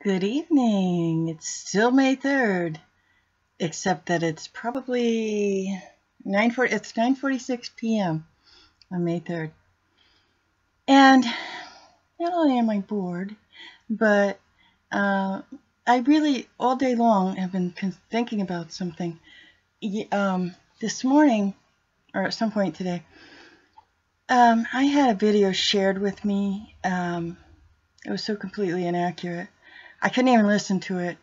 Good evening. It's still May 3rd, except that it's probably 9:46 p.m. on May 3rd. And not only am I bored, but I really all day long have been thinking about something. This morning, or at some point today, I had a video shared with me. It was so completely inaccurate. I couldn't even listen to it.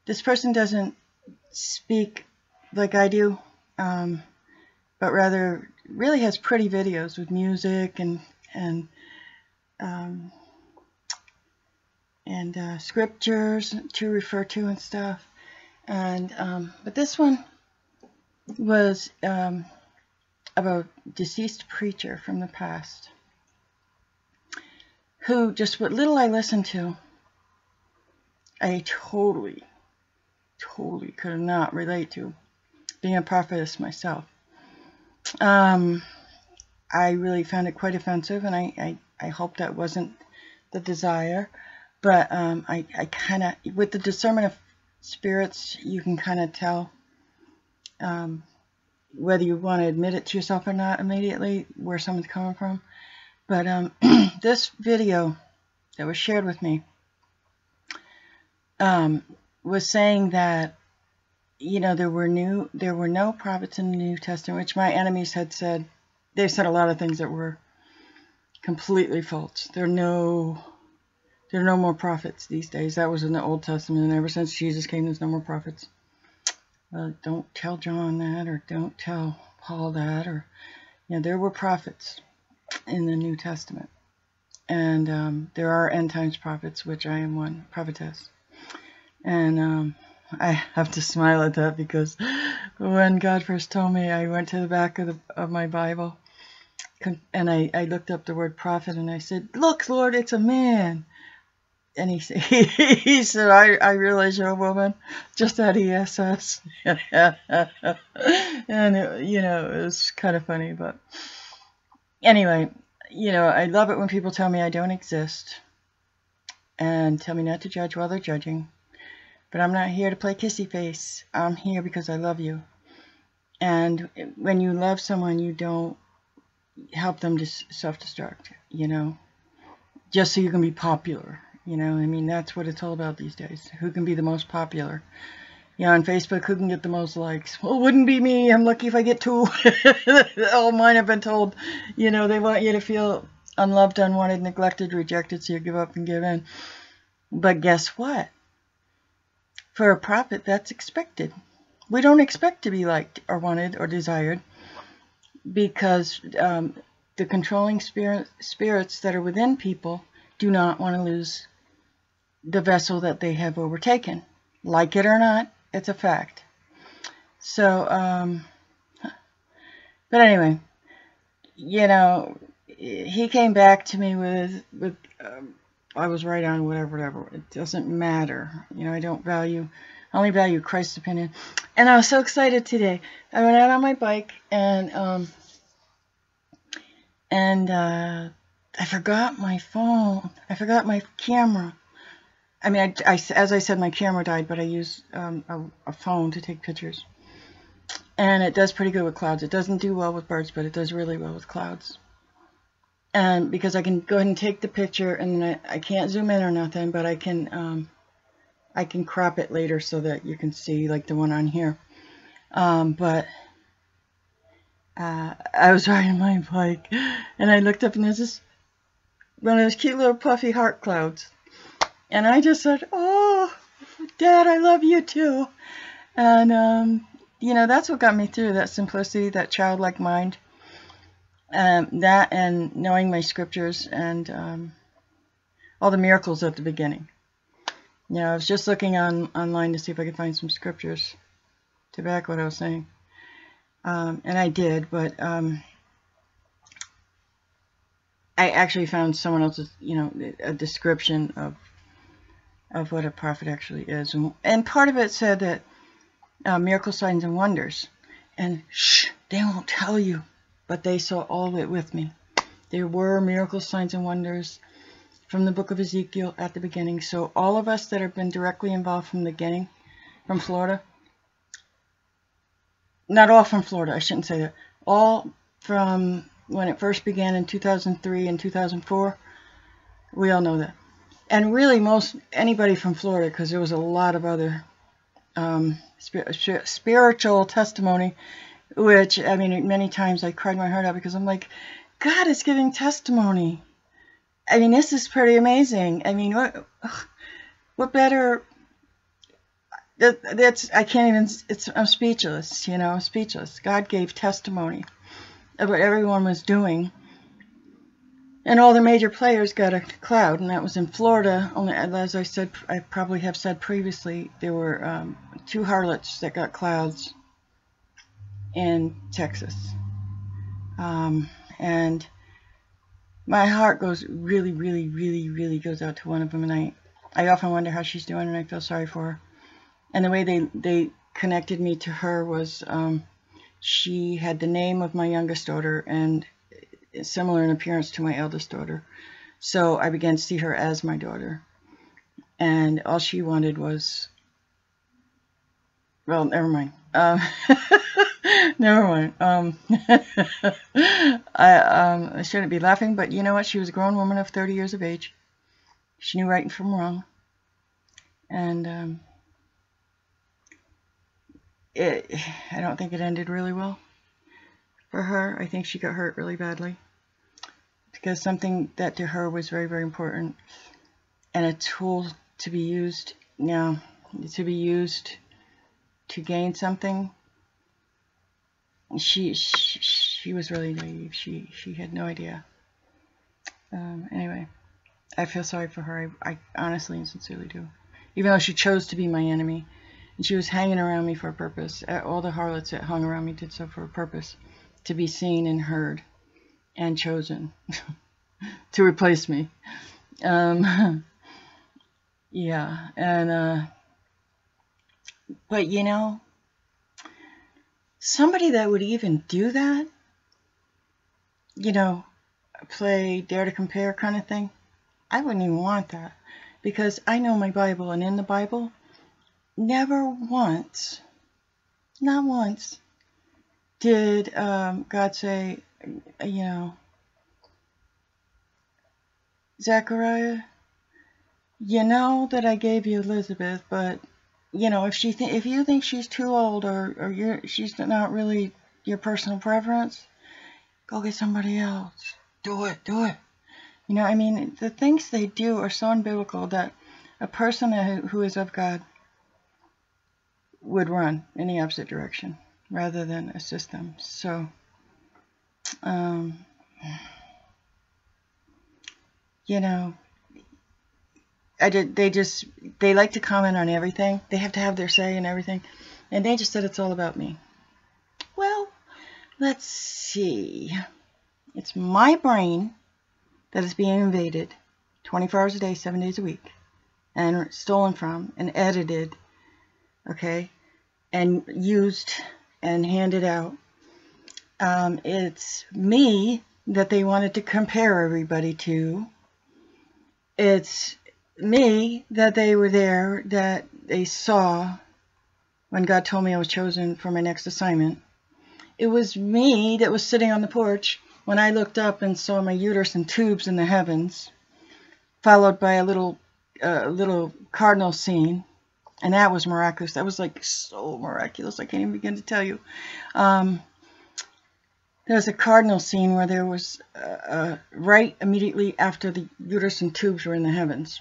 This person doesn't speak like I do, but rather really has pretty videos with music and scriptures to refer to and stuff. But this one was about a deceased preacher from the past who, just what little I listened to, I totally could not relate to, being a prophetess myself. I really found it quite offensive, and I hope that wasn't the desire. But I kind of, with the discernment of spirits, you can kind of tell whether you want to admit it to yourself or not immediately, where someone's coming from. But this video that was shared with me was saying that, you know, there were no prophets in the New Testament, which my enemies had said. They said a lot of things that were completely false. There are no more prophets these days. That was in the Old Testament, and ever since Jesus came, there's no more prophets. Don't tell John that, or don't tell Paul that, or, you know, there were prophets in the New Testament, and there are end times prophets, which I am one, prophetess. And I have to smile at that, because when God first told me, I went to the back of my Bible, and I looked up the word prophet, and I said, "Look, Lord, it's a man." And he said, I realize you're a woman. Just that ESS. And you know, it was kind of funny, but anyway, you know, I love it when people tell me I don't exist and tell me not to judge while they're judging. But I'm not here to play kissy face. I'm here because I love you. And when you love someone, you don't help them to self-destruct, you know, just so you can be popular. You know, I mean, that's what it's all about these days. Who can be the most popular? You know, on Facebook, who can get the most likes? Well, it wouldn't be me. I'm lucky if I get 2. All mine have been told, you know, they want you to feel unloved, unwanted, neglected, rejected, so you give up and give in. But guess what? For a prophet, that's expected. We don't expect to be liked or wanted or desired, because the controlling spirits that are within people do not want to lose the vessel that they have overtaken. Like it or not, it's a fact. So, but anyway, you know, he came back to me with I was right on whatever. It doesn't matter. You know, I only value Christ's opinion. And I was so excited today. I went out on my bike, and I forgot my phone. I forgot my camera. I mean, as I said, my camera died, but I use a phone to take pictures. And it does pretty good with clouds. It doesn't do well with birds, but it does really well with clouds. And because I can go ahead and take the picture, and then I can't zoom in or nothing, but I can crop it later so that you can see, like the one on here. But I was riding my bike, and I looked up, and there's this one of those cute little puffy heart clouds. And I just said, "Oh, Dad, I love you too." And, you know, that's what got me through, that simplicity, that childlike mind. That, and knowing my scriptures, and all the miracles at the beginning. You know, I was just looking online to see if I could find some scriptures to back what I was saying. And I did, but I actually found someone else's, you know, a description of what a prophet actually is. And part of it said that miracle signs and wonders. And shh, they won't tell you, but they saw all of it with me. There were miracle signs and wonders from the book of Ezekiel at the beginning. So all of us that have been directly involved from the beginning, from Florida, not all from Florida, I shouldn't say that, all from when it first began in 2003 and 2004, we all know that. And really anybody from Florida, because there was a lot of other spiritual testimony, which, I mean, many times I cried my heart out because I'm like, God is giving testimony. I mean, this is pretty amazing. I mean, what better? I can't even. I'm speechless. You know, speechless. God gave testimony of what everyone was doing, and all the major players got a cloud, and that was in Florida. Only, as I said, I probably have said previously, there were 2 harlots that got clouds in Texas, and my heart goes really goes out to one of them, and I often wonder how she's doing, and I feel sorry for her. And the way they connected me to her was she had the name of my youngest daughter and similar in appearance to my eldest daughter. So I began to see her as my daughter. And all she wanted was, well, never mind. Never mind. I shouldn't be laughing, but you know what? She was a grown woman of 30 years of age. She knew right from wrong. And I don't think it ended really well for her. I think she got hurt really badly because something that to her was very important and a tool to be used to gain something. She was really naive. She had no idea. Anyway, I feel sorry for her. I honestly and sincerely do. Even though she chose to be my enemy. And she was hanging around me for a purpose. All the harlots that hung around me did so for a purpose. To be seen and heard. And chosen. To replace me. Yeah. And, but you know, somebody that would even do that, you know, play dare to compare kind of thing, I wouldn't even want that. Because I know my Bible, and in the Bible, never once, not once, did God say, you know, Zechariah, you know that I gave you Elizabeth, but you know, if you think she's too old or she's not really your personal preference, go get somebody else. Do it. You know, I mean, the things they do are so unbiblical that a person who is of God would run in the opposite direction rather than assist them. So, you know, they like to comment on everything. They have to have their say in everything. And they just said it's all about me. Well, let's see. It's my brain that is being invaded 24 hours a day, 7 days a week, and stolen from and edited, okay, and used and handed out. It's me that they wanted to compare everybody to. It's me that they were there, that they saw when God told me I was chosen for my next assignment. It was me that was sitting on the porch when I looked up and saw my uterus and tubes in the heavens, followed by a little cardinal scene, and that was miraculous. That was like so miraculous, I can't even begin to tell you. There was a cardinal scene where there was right immediately after the uterus and tubes were in the heavens.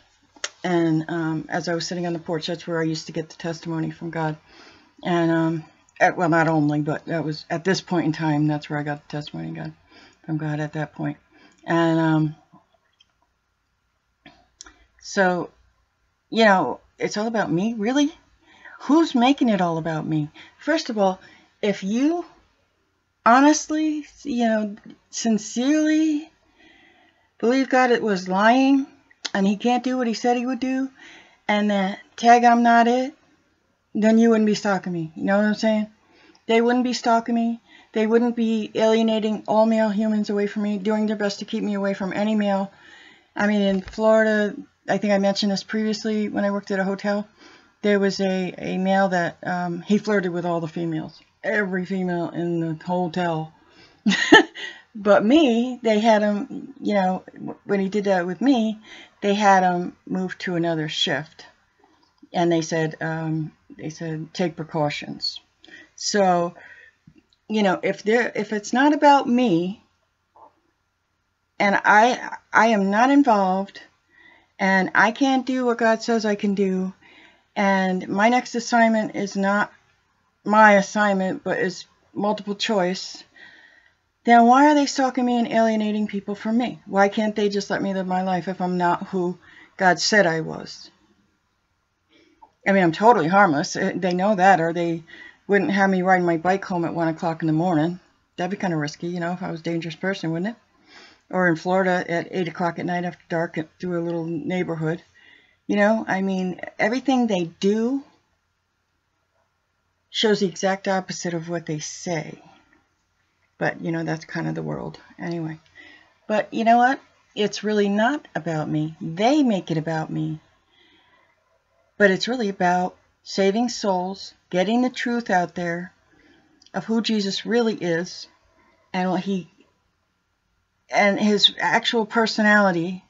And as I was sitting on the porch, that's where I used to get the testimony from God. And, well, not only, but that was at this point in time, that's where I got the testimony from God at that point. And so, you know, it's all about me, really? Who's making it all about me? First of all, if you honestly, you know, sincerely believe God was lying and he can't do what he said he would do, and that tag I'm not it, then you wouldn't be stalking me. You know what I'm saying? They wouldn't be stalking me. They wouldn't be alienating all male humans away from me, doing their best to keep me away from any male I mean, in Florida, I think I mentioned this previously when I worked at a hotel. There was a male that he flirted with all the females, every female in the hotel. But me, they had him, you know, when he did that with me, they had him move to another shift. And they said, take precautions. So, you know, if it's not about me, and I am not involved, and I can't do what God says I can do, and my next assignment is not my assignment, but is multiple choice, then why are they stalking me and alienating people from me? Why can't they just let me live my life if I'm not who God said I was? I mean, I'm totally harmless. They know that, or they wouldn't have me riding my bike home at 1 o'clock in the morning. That'd be kind of risky, you know, if I was a dangerous person, wouldn't it? Or in Florida at 8 o'clock at night after dark through a little neighborhood. You know, I mean, everything they do shows the exact opposite of what they say. But, you know, that's kind of the world. Anyway. But you know what? It's really not about me. They make it about me. But it's really about saving souls, getting the truth out there of who Jesus really is and what and his actual personality,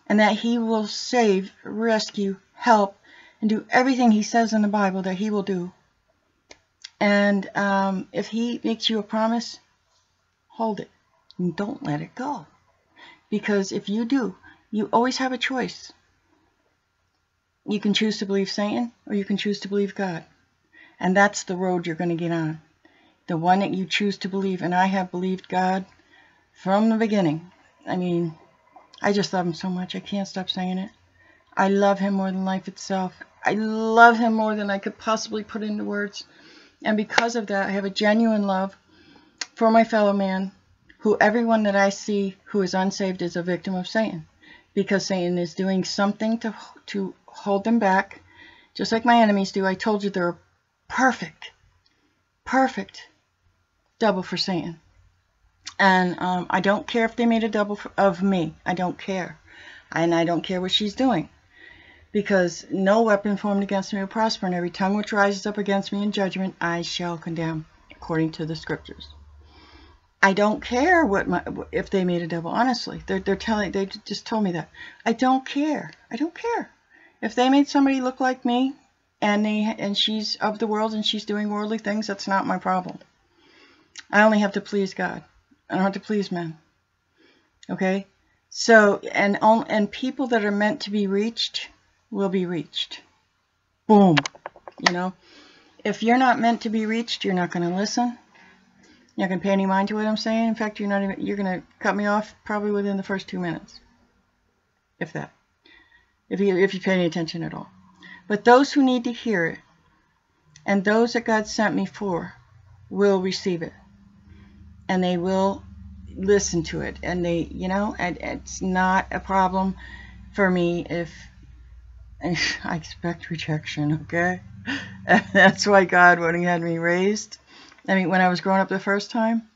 and that he will save, rescue, help, and do everything he says in the Bible that he will do. And if he makes you a promise, hold it and don't let it go. Because if you do, you always have a choice. You can choose to believe Satan, or you can choose to believe God. And that's the road you're going to get on. The one that you choose to believe. And I have believed God from the beginning. I mean, I just love him so much. I can't stop saying it. I love him more than life itself. I love him more than I could possibly put into words. And because of that, I have a genuine love for my fellow man, who everyone that I see who is unsaved is a victim of Satan. Because Satan is doing something to hold them back, just like my enemies do. I told you they're perfect double for Satan. And I don't care if they made a double of me. I don't care. And I don't care what she's doing. Because no weapon formed against me will prosper, and every tongue which rises up against me in judgment I shall condemn, according to the scriptures. I don't care if they made a double. Honestly, they just told me that. I don't care. I don't care. If they made somebody look like me, and she's of the world and she's doing worldly things, that's not my problem. I only have to please God. I don't have to please men. Okay? So, and people that are meant to be reached will be reached. Boom. You know? If you're not meant to be reached, you're not going to listen. You're not going to pay any mind to what I'm saying. In fact, you're going to cut me off probably within the first 2 minutes. If that. If you pay any attention at all. But those who need to hear it, and those that God sent me for, will receive it. And they will listen to it. And they, you know, and it's not a problem for me if I expect rejection, okay? And that's why God, when he had me raised, I mean, when I was growing up the first time,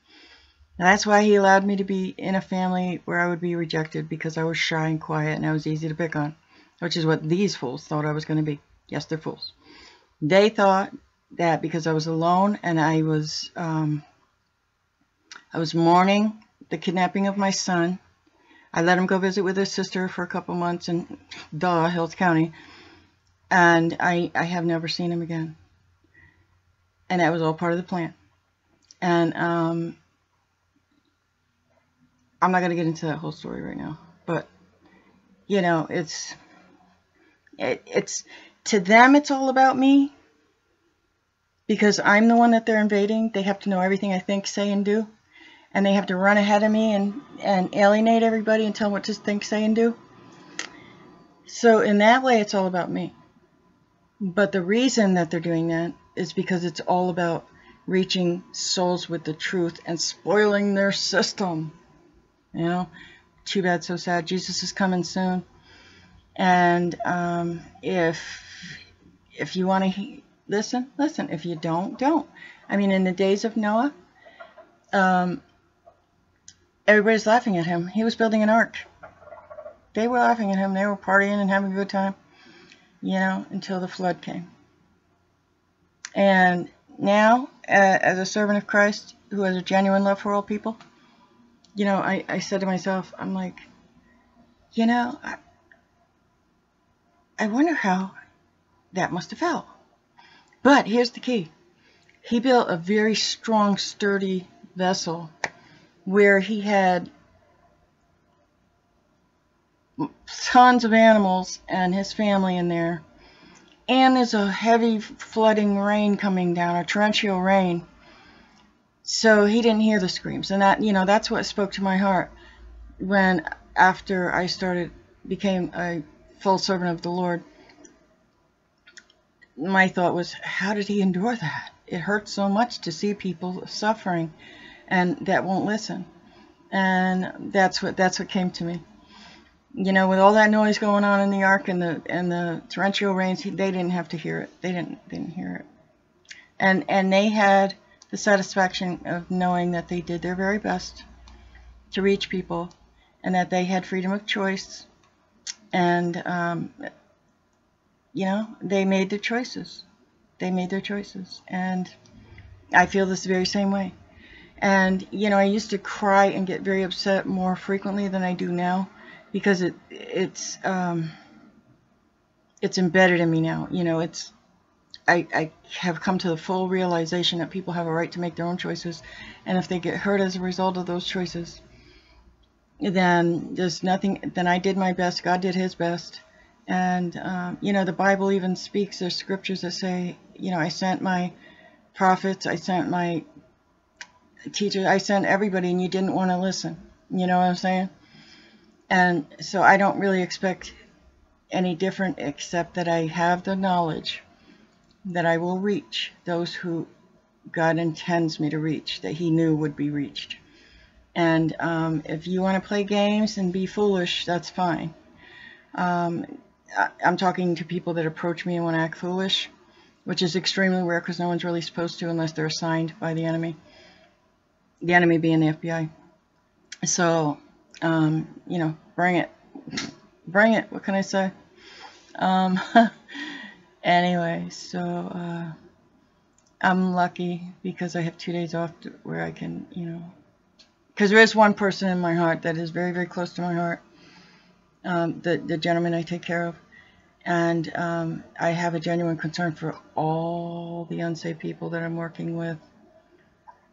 that's why he allowed me to be in a family where I would be rejected, because I was shy and quiet and I was easy to pick on, which is what these fools thought I was going to be. Yes, they're fools. They thought that because I was alone and I was mourning the kidnapping of my son. I let him go visit with his sister for a couple months in Hills County, and I have never seen him again. And that was all part of the plan. And I'm not going to get into that whole story right now, but you know, it's to them it's all about me, because I'm the one that they're invading. They have to know everything I think, say, and do, and they have to run ahead of me and alienate everybody and tell them what to think, say, and do. So in that way, it's all about me. But the reason that they're doing that is because it's all about reaching souls with the truth and spoiling their system. You know, too bad, so sad. Jesus is coming soon. And if you want to listen. If you don't, don't. I mean, in the days of Noah, everybody's laughing at him. He was building an ark. They were laughing at him. They were partying and having a good time, you know, until the flood came. And now, as a servant of Christ who has a genuine love for all people, you know, I said to myself, I'm like, you know, I wonder how that must have felt. But here's the key. He built a very strong, sturdy vessel where he had tons of animals and his family in there. And there's a heavy flooding rain coming down, a torrential rain. So he didn't hear the screams. And that, you know, that's what spoke to my heart when, after I became a full servant of the Lord. My thought was, how did he endure that? It hurts so much to see people suffering and that won't listen. And that's what came to me. You know, with all that noise going on in the ark and the torrential rains, they didn't have to hear it. They didn't hear it. And they had the satisfaction of knowing that they did their very best to reach people, and that they had freedom of choice. And you know, they made their choices. They made their choices. And I feel this very same way. And, you know, I used to cry and get very upset more frequently than I do now, because it's embedded in me now. You know, I have come to the full realization that people have a right to make their own choices. And if they get hurt as a result of those choices, then there's nothing, then I did my best, God did his best. And, you know, the Bible even speaks, there's scriptures that say, you know, I sent my prophets, I sent my teachers, I sent everybody, and you didn't want to listen. You know what I'm saying? And so I don't really expect any different, except that I have the knowledge that I will reach those who God intends me to reach, that he knew would be reached. And if you want to play games and be foolish, that's fine. I'm talking to people that approach me and want to act foolish, which is extremely rare because no one's really supposed to unless they're assigned by the enemy being the FBI. So, you know, bring it. Bring it. What can I say? Anyway, so I'm lucky because I have 2 days off where I can, you know, because there is one person in my heart that is very, very close to my heart. The gentleman I take care of, and I have a genuine concern for all the unsaved people that I'm working with,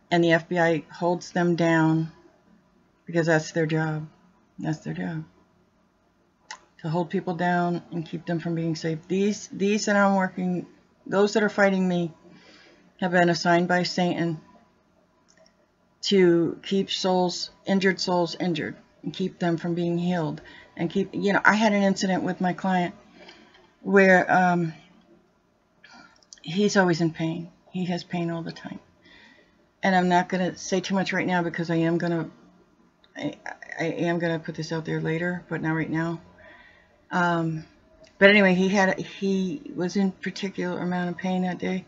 and the FBI holds them down because that's their job. That's their job, to hold people down and keep them from being saved. These that I'm working, those that are fighting me, have been assigned by Satan to keep injured souls injured, and keep them from being healed. And keep, you know, I had an incident with my client where he's always in pain. He has pain all the time. And I'm not going to say too much right now because I am going to put this out there later, but not right now. But anyway, he was in particular amount of pain that day.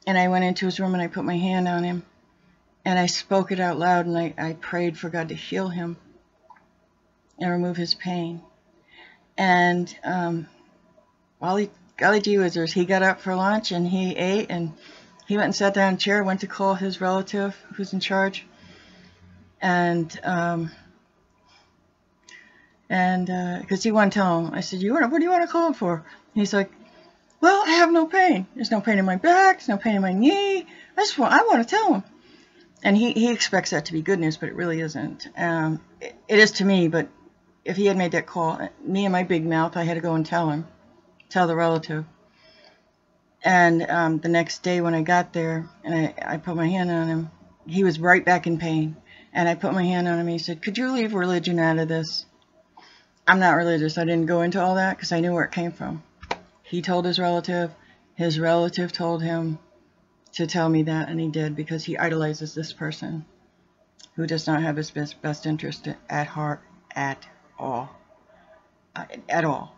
And I went into his room and I put my hand on him. And I spoke it out loud, and I prayed for God to heal him and remove his pain. And golly gee whizzers, he got up for lunch and he ate, and he went and sat down in a chair, went to call his relative who's in charge, and because he wanted to tell him. I said, what do you want to call him for? And he's like, well, I have no pain. There's no pain in my back, there's no pain in my knee. I want to tell him. And he expects that to be good news, but it really isn't. It is to me, but if he had made that call, me and my big mouth, I had to go and tell the relative. And the next day when I got there and I put my hand on him, he was right back in pain. And I put my hand on him and he said, could you leave religion out of this? I'm not religious. I didn't go into all that because I knew where it came from. He told his relative told him to tell me that, and he did, because he idolizes this person who does not have his best interest at heart at all. At all.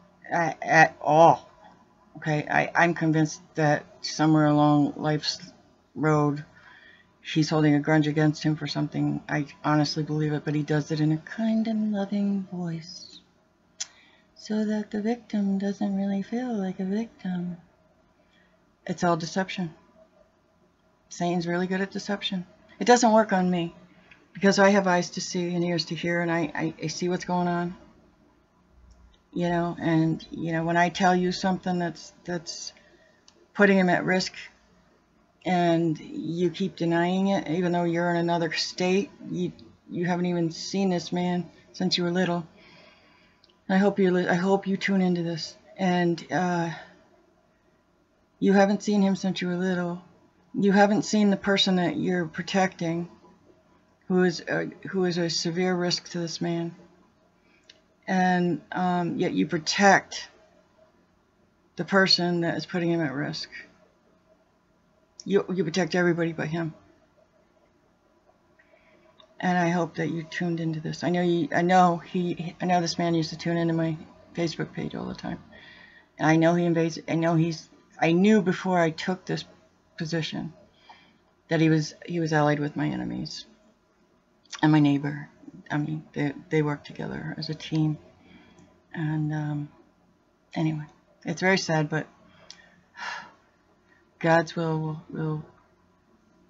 Okay, I'm convinced that somewhere along life's road, he's holding a grudge against him for something. I honestly believe it, but he does it in a kind and loving voice. so that the victim doesn't really feel like a victim. It's all deception. Satan's really good at deception. It doesn't work on me because I have eyes to see and ears to hear, and I see what's going on. And when I tell you something that's putting him at risk, and you keep denying it, even though you're in another state, you haven't even seen this man since you were little. I hope you tune into this, and you haven't seen him since you were little. You haven't seen the person that you're protecting, who is a severe risk to this man, and yet you protect the person that is putting him at risk. You protect everybody but him. And I hope that you tuned into this. I know this man used to tune into my Facebook page all the time. And I know he invades. I knew before I took this position that he was allied with my enemies and my neighbor. I mean, they work together as a team. And anyway, it's very sad, but God's will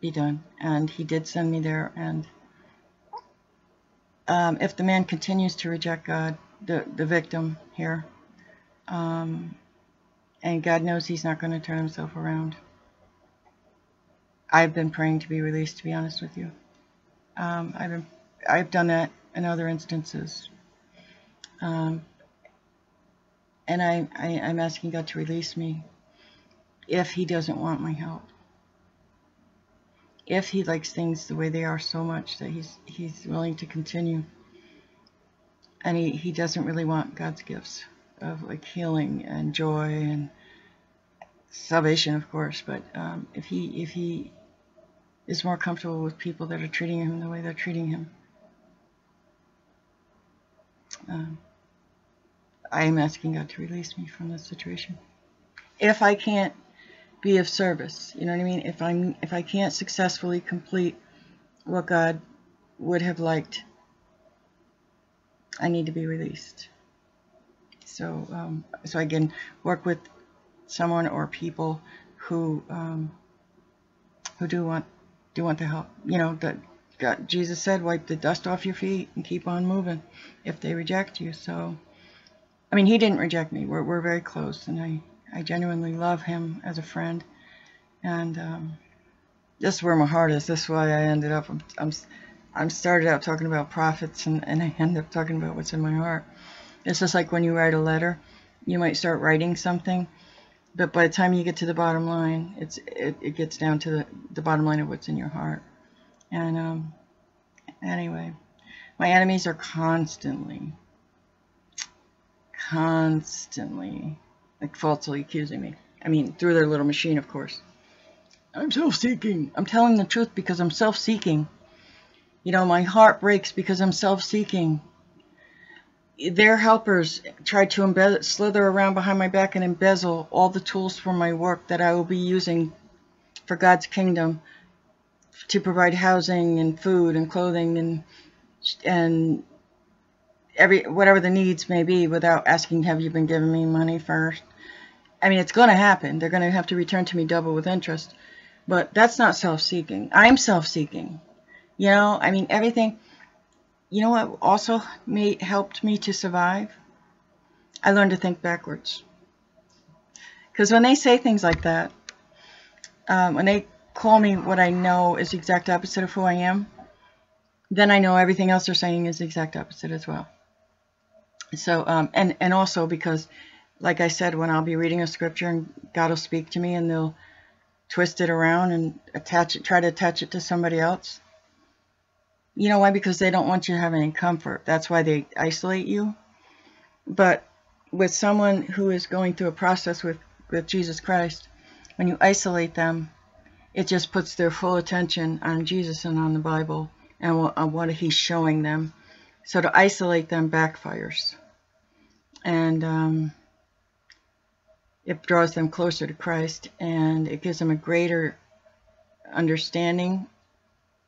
be done. And he did send me there. And if the man continues to reject God, the victim here, and God knows he's not going to turn himself around. I've been praying to be released, to be honest with you. I've done that in other instances. And I'm asking God to release me if he doesn't want my help. If he likes things the way they are so much that he's willing to continue. And he doesn't really want God's gifts of like healing and joy and salvation, of course. But if he is more comfortable with people that are treating him the way they're treating him, I am asking God to release me from this situation. If I can't be of service, you know what I mean? If I can't successfully complete what God would have liked, I need to be released. So I can work with someone or people who do want the help. That God, Jesus said, wipe the dust off your feet and keep on moving if they reject you. So, I mean, he didn't reject me. We're very close, and I genuinely love him as a friend. And this is where my heart is. This is why I ended up. I'm started out talking about prophets, and I end up talking about what's in my heart. It's just like when you write a letter, you might start writing something, but by the time you get to the bottom line, it gets down to the bottom line of what's in your heart. And anyway, my enemies are constantly like falsely accusing me. I mean, through their little machine, of course. I'm self-seeking. I'm telling the truth because I'm self-seeking. My heart breaks because I'm self-seeking. Their helpers tried to slither around behind my back and embezzle all the tools for my work that I will be using for God's kingdom to provide housing and food and clothing and whatever the needs may be, without asking, have you been giving me money first? I mean, it's going to happen. They're going to have to return to me double with interest. But that's not self-seeking. I'm self-seeking. I mean, everything. You know what also helped me to survive? I learned to think backwards. Because when they say things like that, when they call me what I know is the exact opposite of who I am, then I know everything else they're saying is the exact opposite as well. So, and also because, like I said, when I'll be reading a scripture and God will speak to me and they'll twist it around and try to attach it to somebody else. You know why? Because they don't want you to have any comfort. That's why they isolate you. But with someone who is going through a process with Jesus Christ, when you isolate them, it just puts their full attention on Jesus and on the Bible and on what he's showing them. So to isolate them backfires. And it draws them closer to Christ, and it gives them a greater understanding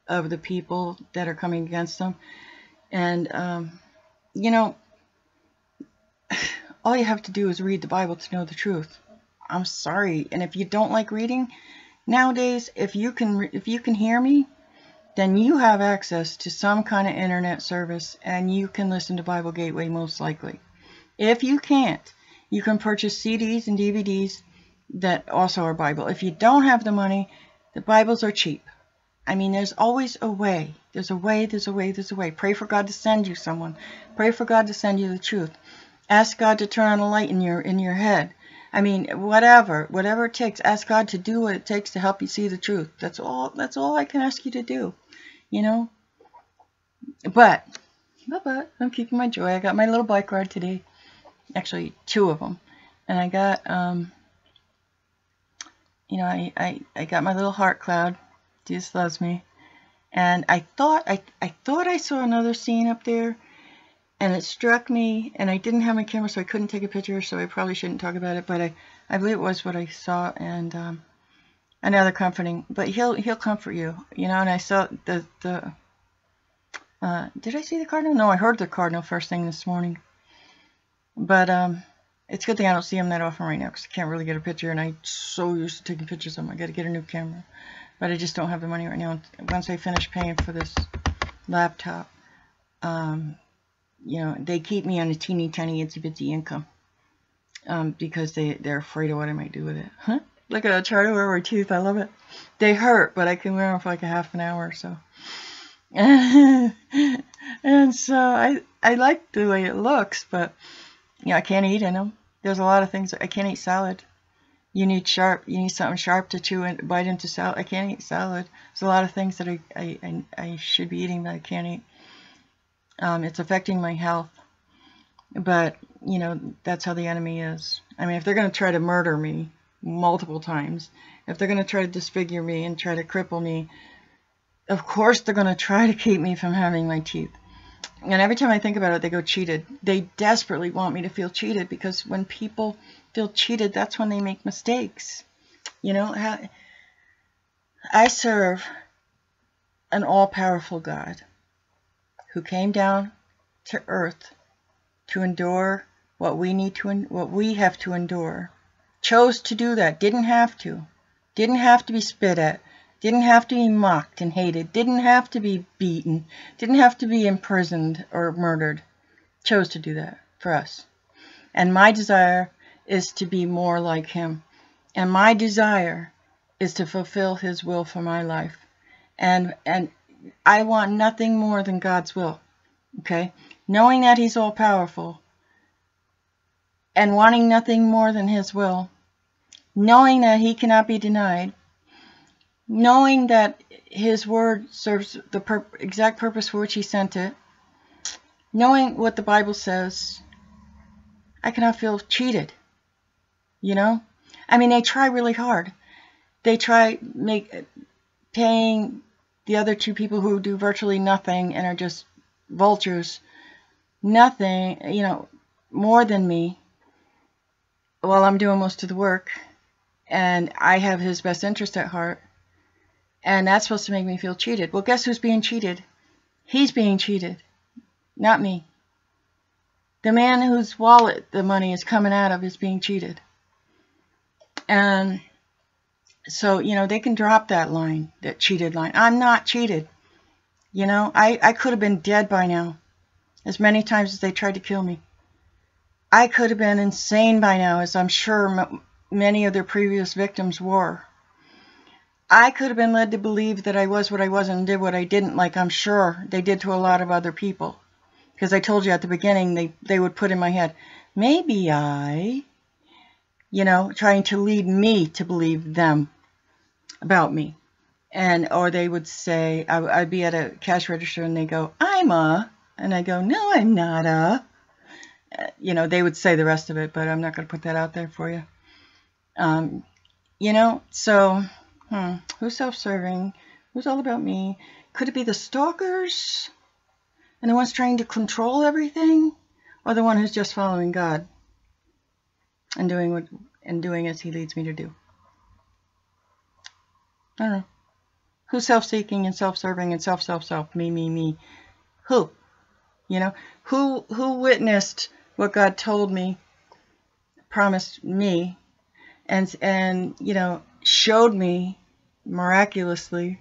of the people that are coming against them. And all you have to do is read the Bible to know the truth. I'm sorry. And if you don't like reading, nowadays, if you can hear me, then you have access to some kind of internet service and you can listen to Bible Gateway most likely. If you can't, you can purchase CDs and DVDs that also are Bible. If you don't have the money, the Bibles are cheap. I mean, there's always a way. There's a way, there's a way, there's a way. Pray for God to send you someone. Pray for God to send you the truth. Ask God to turn on a light in your head. I mean, whatever it takes. Ask God to do what it takes to help you see the truth. That's all I can ask you to do, you know. But I'm keeping my joy. I got my little bike ride today. Actually, 2 of them. And I got, you know, I got my little heart cloud. Jesus loves me. And I thought I saw another scene up there, and it struck me, and I didn't have my camera, so I couldn't take a picture, so I probably shouldn't talk about it, but I believe it was what I saw, and another comforting. But he'll comfort you, you know. And I saw did I see the cardinal? No, I heard the cardinal first thing this morning. But it's a good thing I don't see him that often right now, because I can't really get a picture, and I'm so used to taking pictures of him. I got to get a new camera. But I just don't have the money right now. Once I finish paying for this laptop, you know, they keep me on a teeny tiny itsy bitsy income because they're afraid of what I might do with it. Huh? Look at that, try to wear my teeth. I love it. They hurt, but I can wear them for like a half an hour or so. And so I like the way it looks, but you know, I can't eat in them. There's a lot of things. I can't eat salad. You need something sharp to chew and bite into salad. I can't eat salad. There's a lot of things that I should be eating that I can't eat. It's affecting my health. But, you know, that's how the enemy is. I mean, if they're going to try to murder me multiple times, if they're going to try to disfigure me and try to cripple me, of course they're going to try to keep me from having my teeth. And every time I think about it, they go cheated. They desperately want me to feel cheated, because when people feel cheated, that's when they make mistakes. You know, I serve an all-powerful God who came down to earth to endure what we have to endure. Chose to do that. Didn't have to. Didn't have to be spit at. Didn't have to be mocked and hated. Didn't have to be beaten. Didn't have to be imprisoned or murdered. Chose to do that for us. And my desire is to be more like him. And my desire is to fulfill his will for my life. And I want nothing more than God's will. Okay? Knowing that he's all powerful and wanting nothing more than his will. Knowing that he cannot be denied. Knowing that his word serves the exact purpose for which he sent it. Knowing what the Bible says, I cannot feel cheated. You know? I mean, they try really hard. They try paying the other 2 people who do virtually nothing and are just vultures, nothing, you know, more than me, while I'm doing most of the work. And I have his best interest at heart. And that's supposed to make me feel cheated. Well, guess who's being cheated? He's being cheated, not me. The man whose wallet the money is coming out of is being cheated. And so, you know, they can drop that line, that cheated line. I'm not cheated. You know, I could have been dead by now, as many times as they tried to kill me. I could have been insane by now, as I'm sure many of their previous victims were. I could have been led to believe that I was what I wasn't and did what I didn't, like I'm sure they did to a lot of other people. Because I told you at the beginning, they would put in my head, maybe you know, trying to lead me to believe them about me. Or they would say, I'd be at a cash register and they go, and I go, no, I'm not you know, they would say the rest of it, but I'm not going to put that out there for you. You know, so... Who's self-serving? Who's all about me? Could it be the stalkers and the ones trying to control everything, or the one who's just following God and doing as he leads me to do? I don't know. Who's self-seeking and self-serving and self, me? Who? You know, who witnessed what God told me promised me and you know, showed me miraculously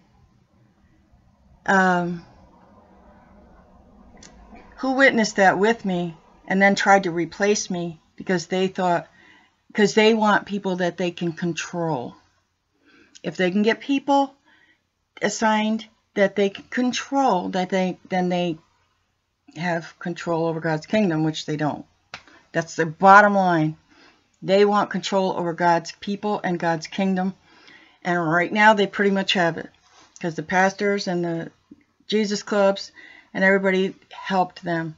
who witnessed that with me and then tried to replace me because they want people that they can control. If they can get people assigned that they can control, then they have control over God's kingdom, which they don't. That's the bottom line. They want control over God's people and God's kingdom. And right now they pretty much have it. Because the pastors and the Jesus clubs and everybody helped them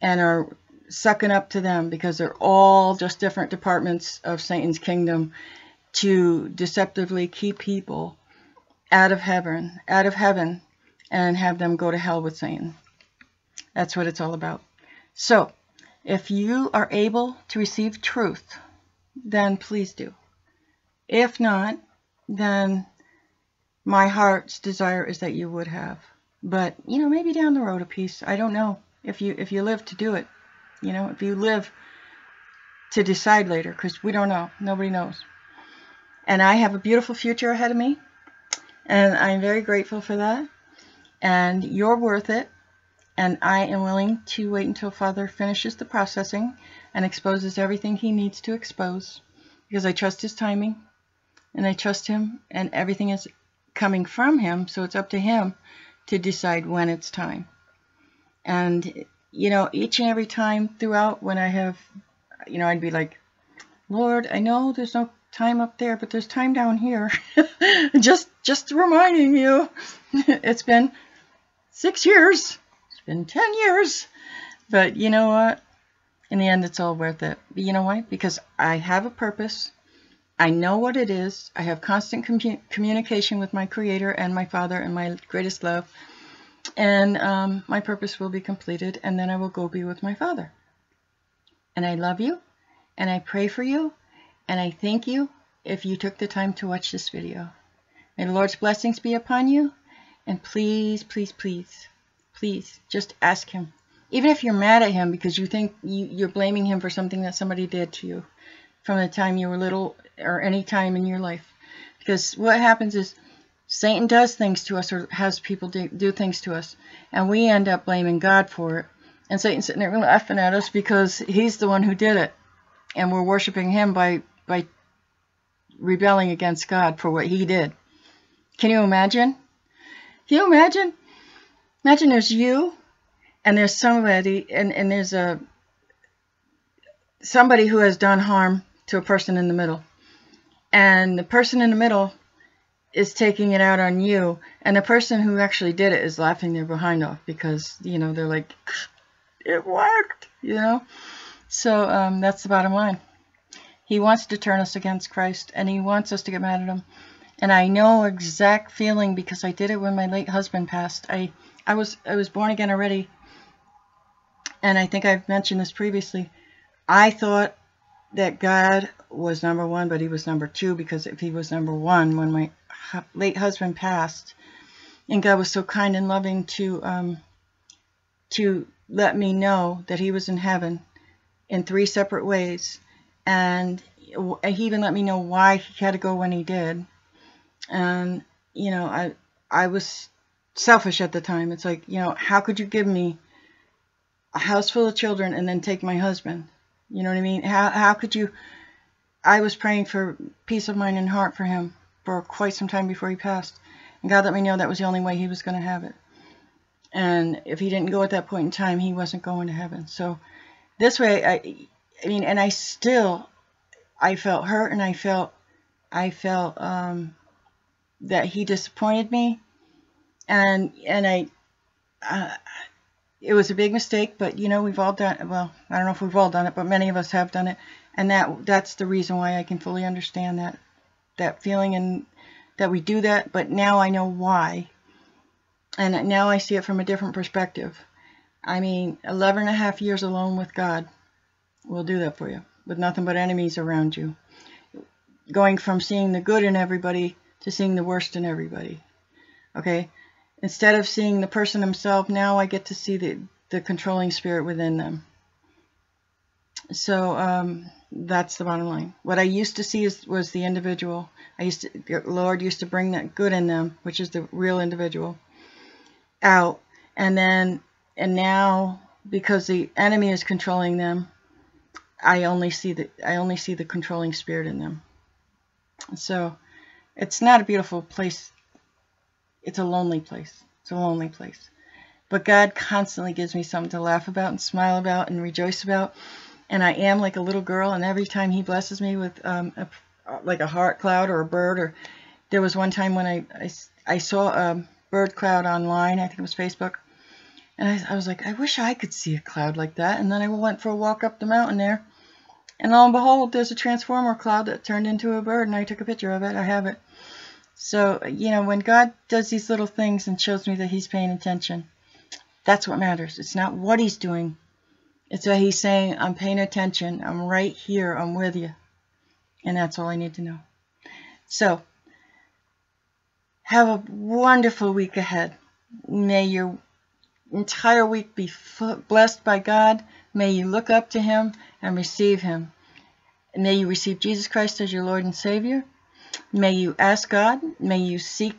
and are sucking up to them because they're all just different departments of Satan's kingdom to deceptively keep people out of heaven and have them go to hell with Satan. That's what it's all about. So, if you are able to receive truth, then please do. If not, then my heart's desire is that you would have. But, you know, maybe down the road a piece. I don't know if you live to do it. You know, if you live to decide later, because we don't know. Nobody knows. And I have a beautiful future ahead of me. And I'm very grateful for that. And you're worth it. And I am willing to wait until Father finishes the processing and exposes everything he needs to expose. Because I trust his timing. And I trust him. And everything is coming from him. So it's up to him to decide when it's time. And, you know, each and every time throughout when I have, you know, I'd be like, Lord, I know there's no time up there, but there's time down here. just reminding you. It's been 6 years. It's been 10 years. But you know what? In the end, it's all worth it. But you know why? Because I have a purpose. I know what it is. I have constant communication with my Creator and my Father and my greatest love. And my purpose will be completed. And then I will go be with my Father. And I love you. And I pray for you. And I thank you if you took the time to watch this video. May the Lord's blessings be upon you. And please, please, please, please, just ask him. Even if you're mad at him because you think you're blaming him for something that somebody did to you from the time you were little or any time in your life. Because what happens is Satan does things to us or has people do things to us. And we end up blaming God for it. And Satan's sitting there laughing at us because he's the one who did it. And we're worshiping him by rebelling against God for what he did. Can you imagine? Can you imagine? Imagine there's you and there's somebody and there's somebody who has done harm to a person in the middle. And the person in the middle is taking it out on you. And the person who actually did it is laughing their behind off because, you know, they're like, it worked, you know. So that's the bottom line. He wants to turn us against Christ, and he wants us to get mad at him. And I know exact feeling because I did it when my late husband passed. I was born again already, and I think I've mentioned this previously. I thought that God was number one, but he was number two, because if he was number one when my late husband passed, and God was so kind and loving to let me know that he was in heaven in 3 separate ways. And he even let me know why he had to go when he did. And, you know, I was selfish at the time. It's like, you know, how could you give me a house full of children and then take my husband? You know what I mean? How could you? I was praying for peace of mind and heart for him for quite some time before he passed. And God let me know that was the only way he was going to have it. And if he didn't go at that point in time, he wasn't going to heaven. So this way, I mean, and I felt hurt, and I felt that he disappointed me, and it was a big mistake. But you know, we've all done it. Well, I don't know if we've all done it, but many of us have done it, and that's the reason why I can fully understand that feeling and that we do that. But now I know why, and now I see it from a different perspective. I mean, 11.5 years alone with God will do that for you, with nothing but enemies around you. Going from seeing the good in everybody to seeing the worst in everybody. Okay? Instead of seeing the person himself, now I get to see the controlling spirit within them. So that's the bottom line. What I used to see was the individual. The Lord used to bring that good in them, which is the real individual, out. And now, because the enemy is controlling them, I only see the controlling spirit in them. So it's not a beautiful place. It's a lonely place. It's a lonely place. But God constantly gives me something to laugh about and smile about and rejoice about. And I am like a little girl, and every time he blesses me with like a heart cloud or a bird, or there was one time when I saw a bird cloud online, I think it was Facebook, and I was like, I wish I could see a cloud like that. And then I went for a walk up the mountain there, and lo and behold, there's a transformer cloud that turned into a bird, and I took a picture of it. I have it. So, when God does these little things and shows me that he's paying attention, that's what matters. It's not what he's doing. It's that he's saying, I'm paying attention. I'm right here. I'm with you. And that's all I need to know. So, have a wonderful week ahead. May your entire week be blessed by God. May you look up to him and receive him. And may you receive Jesus Christ as your Lord and Savior. May you ask God. May you seek,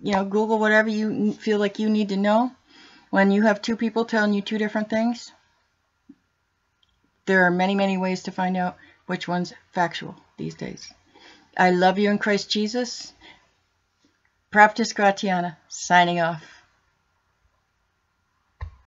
Google whatever you feel like you need to know. When you have two people telling you two different things, there are many, many ways to find out which one's factual these days. I love you in Christ Jesus. Prophetess Gratiana, signing off.